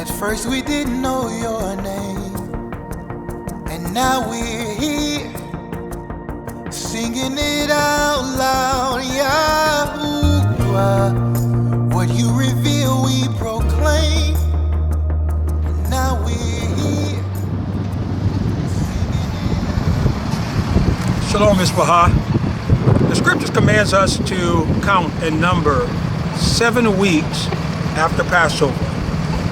At first we didn't know your name, and now we're here, singing it out loud. Yahuwah, what you reveal we proclaim, and now we're here. Shalom, Mishpachah. The scriptures commands us to count and number 7 weeks after Passover.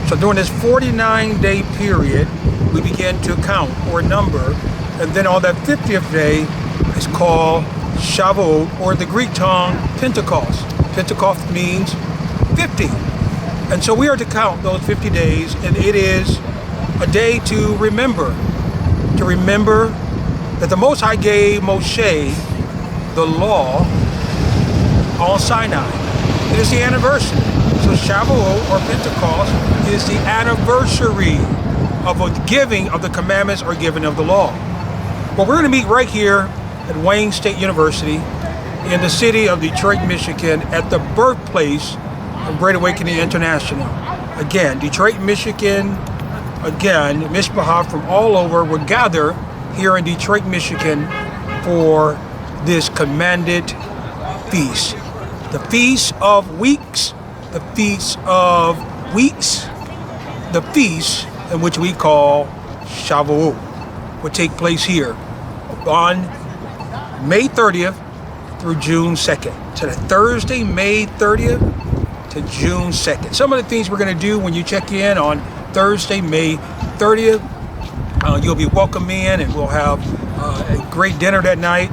So during this 49-day period, we begin to count or number, and then on that 50th day is called Shabuot, or the Greek tongue, Pentecost. Pentecost means 50. And so we are to count those 50 days, and it is a day to remember that the Most High gave Moshe the law on Sinai. It is the anniversary. So Shavuot, or Pentecost, is the anniversary of the giving of the commandments or giving of the law. Well, we're going to meet right here at Wayne State University in the city of Detroit, Michigan, at the birthplace of Great Awakening International. Again, Detroit, Michigan, again, Mishpachah from all over will gather here in Detroit, Michigan for this commanded feast. The Feast of Weeks, the Feast of Weeks, the feast in which we call Shavuot will take place here on May 30th through June 2nd. So the Thursday, May 30th to June 2nd. Some of the things we're going to do when you check in on Thursday, May 30th, you'll be welcome in, and we'll have a great dinner that night.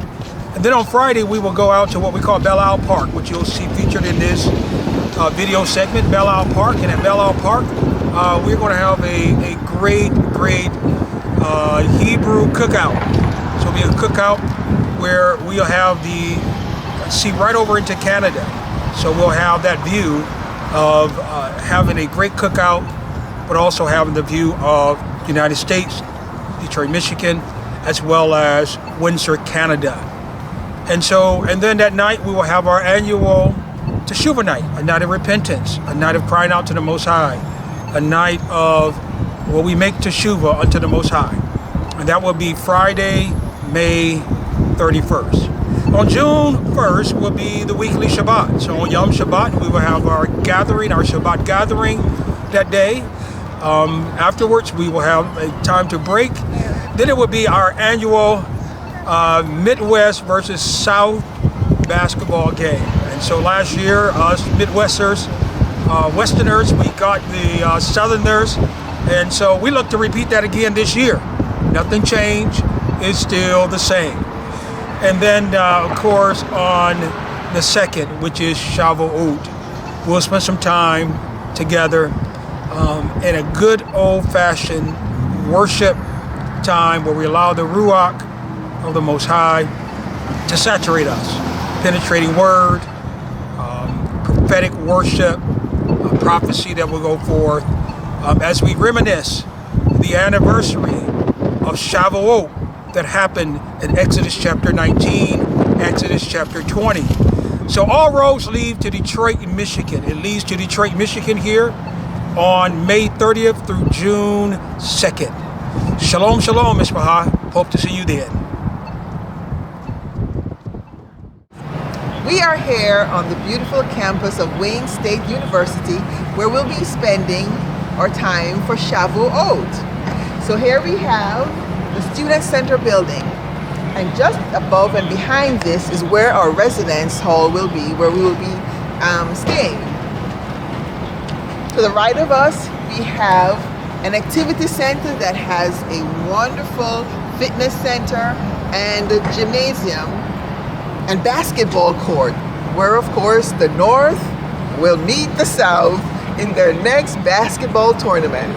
And then on Friday, we will go out to what we call Belle Isle Park, which you'll see featured in this video segment, Belle Isle Park. And at Belle Isle Park, we're going to have a great Hebrew cookout. So it'll be a cookout where we'll have see right over into Canada. So we'll have that view of having a great cookout, but also having the view of the United States, Detroit, Michigan, as well as Windsor, Canada. And then that night we will have our annual Teshuvah night, a night of repentance, a night of crying out to the Most High, a night of where we make Teshuvah unto the Most High. And that will be Friday, May 31st. On June 1st will be the weekly Shabbat. So on Yom Shabbat, we will have our gathering, our Shabbat gathering that day. Afterwards, we will have a time to break. Then it will be our annual Midwest versus South basketball game. And so last year, us Midwesterners, we got the Southerners. And so we look to repeat that again this year. Nothing changed. It's still the same. And then, of course, on the 2nd, which is Shavuot, we'll spend some time together in a good old-fashioned worship time where we allow the Ruach of the Most High to saturate us. Penetrating word, prophetic worship, prophecy that will go forth as we reminisce the anniversary of Shavuot that happened in Exodus chapter 19, Exodus chapter 20. So all roads lead to Detroit, Michigan. It leads to Detroit, Michigan here on May 30th through June 2nd. Shalom, shalom, Mishpachah. Hope to see you then. We are here on the beautiful campus of Wayne State University, where we'll be spending our time for Shavuot. So here we have the Student Center building, and just above and behind this is where our residence hall will be, where we will be staying. To the right of us, we have an activity center that has a wonderful fitness center and a gymnasium and basketball court, where of course the North will meet the South in their next basketball tournament.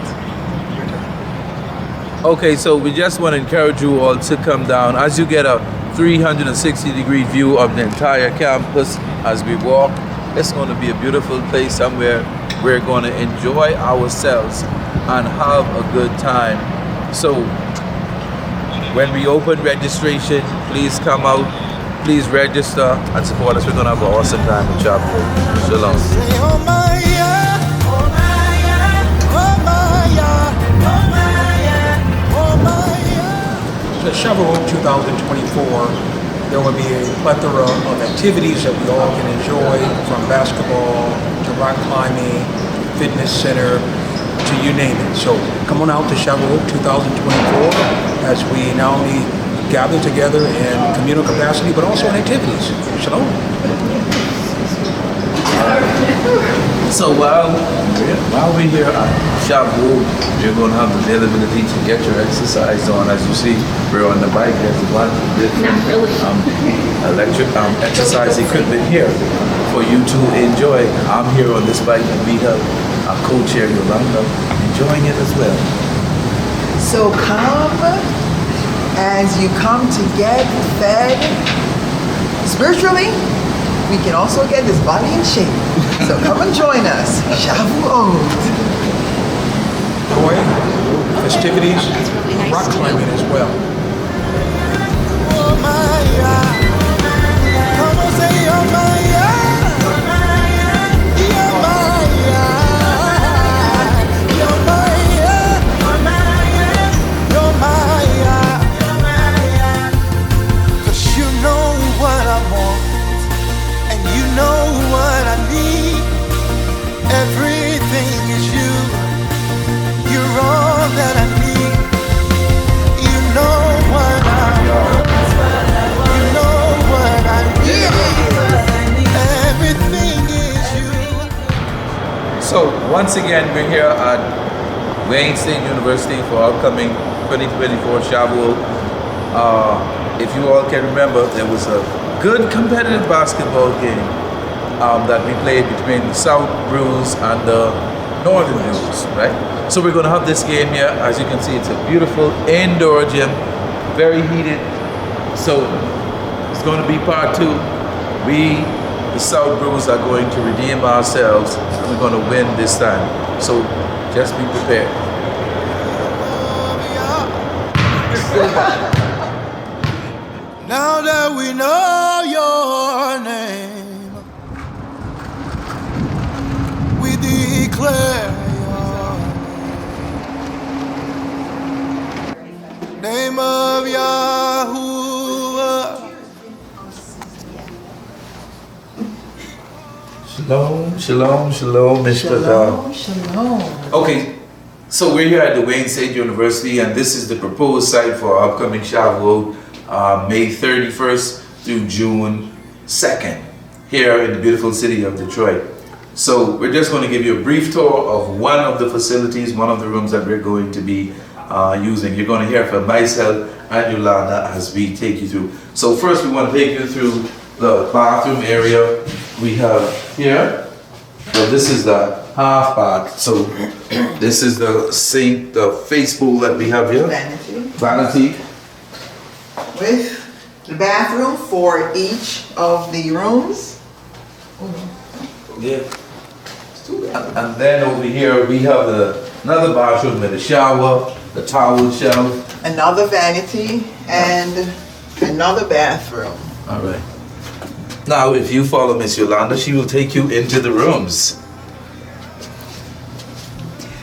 Okay, so we just want to encourage you all to come down as you get a 360-degree view of the entire campus as we walk. It's going to be a beautiful place somewhere. We're going to enjoy ourselves and have a good time. So when we open registration, please come out, please register and support us. We're going to have an awesome time in Shabuot. Shalom. Shabuot 2024, there will be a plethora of activities that we all can enjoy, from basketball to rock climbing, fitness center, to you name it. So come on out to Shabuot 2024 as we not only gather together in communal capacity, but also in activities. Shalom. So while we're here at Shabuot, you're going to have the availability to get your exercise on. As you see, we're on the bike. There's a bunch of different electric exercise equipment here for you to enjoy. I'm here on this bike, and we have our co-chair Yolanda enjoying it as well. So come as you come to get fed spiritually. We can also get this body in shape. So come and join us. Shavuot. Joy, festivities, rock climbing as well. Oh my God. Come on, say oh my God. Oh my God. Oh my God. Oh my God. Oh my God. 'Cause you know what I want, and you know what I need. Everything is you. You're all that I need. You know what I want. You know what I need. Everything is you. So once again, we're here at Wayne State University for upcoming 2024 Shabuot. If you all can remember, there was a good competitive basketball game that we played between the South Brews and the Northern Brews, right? So we're going to have this game here. As you can see, it's a beautiful indoor gym, very heated. So it's going to be part two. We, the South Brews, are going to redeem ourselves, and we're going to win this time. So just be prepared. Now that we know your name, we declare your name of Yahuwah. Shalom, shalom, shalom, Mr. Shalom, shalom. Okay, so we're here at the Wayne State University, and this is the proposed site for our upcoming Shavuot, May 31st through June 2nd, here in the beautiful city of Detroit. So we're just going to give you a brief tour of one of the facilities, one of the rooms that we're going to be using. You're going to hear from myself and Yolanda as we take you through. So first we want to take you through the bathroom area we have here. So this is the half bath. So this is the sink, the face bowl that we have here. Vanity. With the bathroom for each of the rooms. Yeah. And then over here we have another bathroom with a shower, the towel shelf. Another vanity and another bathroom. All right. Now, if you follow Miss Yolanda, she will take you into the rooms.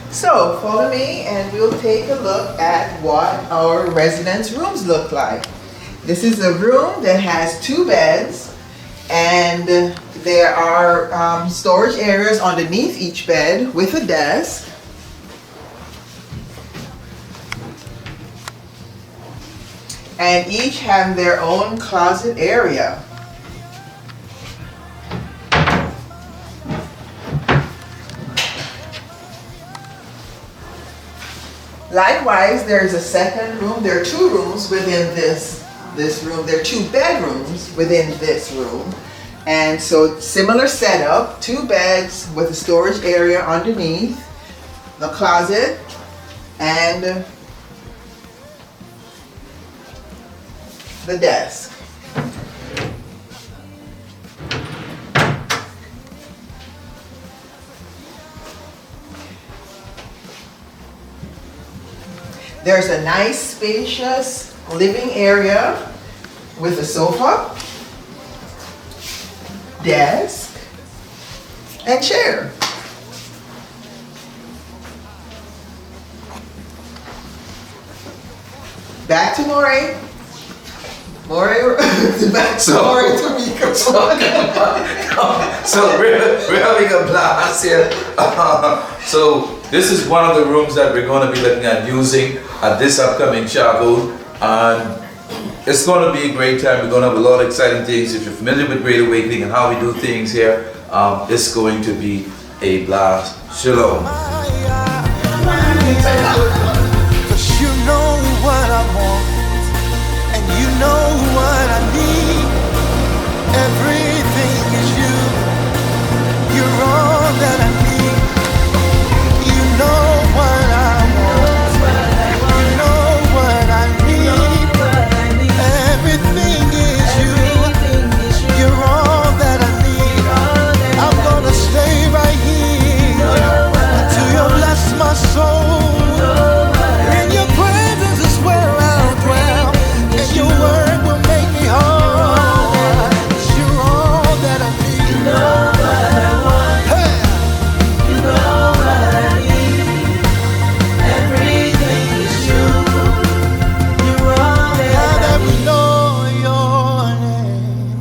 So follow me and we'll take a look at what our residence rooms look like. This is a room that has 2 beds, and there are storage areas underneath each bed with a desk. And each have their own closet area. Likewise, there's a second room. There are 2 rooms within this room. There are 2 bedrooms within this room. And so similar setup, 2 beds with a storage area underneath, the closet, and the desk. There's a nice spacious living area with a sofa, desk, and chair. Back to Morey. Back to Morey Tamika. So we're having a blast here. So this is one of the rooms that we're going to be looking at using at this upcoming Shabout, and it's going to be a great time. We're going to have a lot of exciting things. If you're familiar with Great Awakening and how we do things here, it's going to be a blast. Shalom. Cause you know what I want, and you know what I need. Everything is you. You're all that I need. You know what I want. You know what I need. Everything is you. You're all that I need. I'm gonna stay right here until you bless my soul. In your presence is where I'll dwell, and your word will make me whole. You're all that I need. You know what I want. Hey. You know what I need. Everything is you. You're all that I need. Now that we know your name,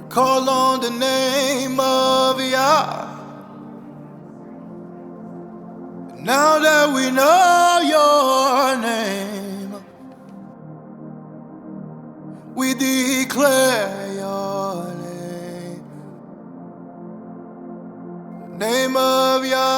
call on the name of Yah. Now that we know your name, we declare your name. Name of Yah.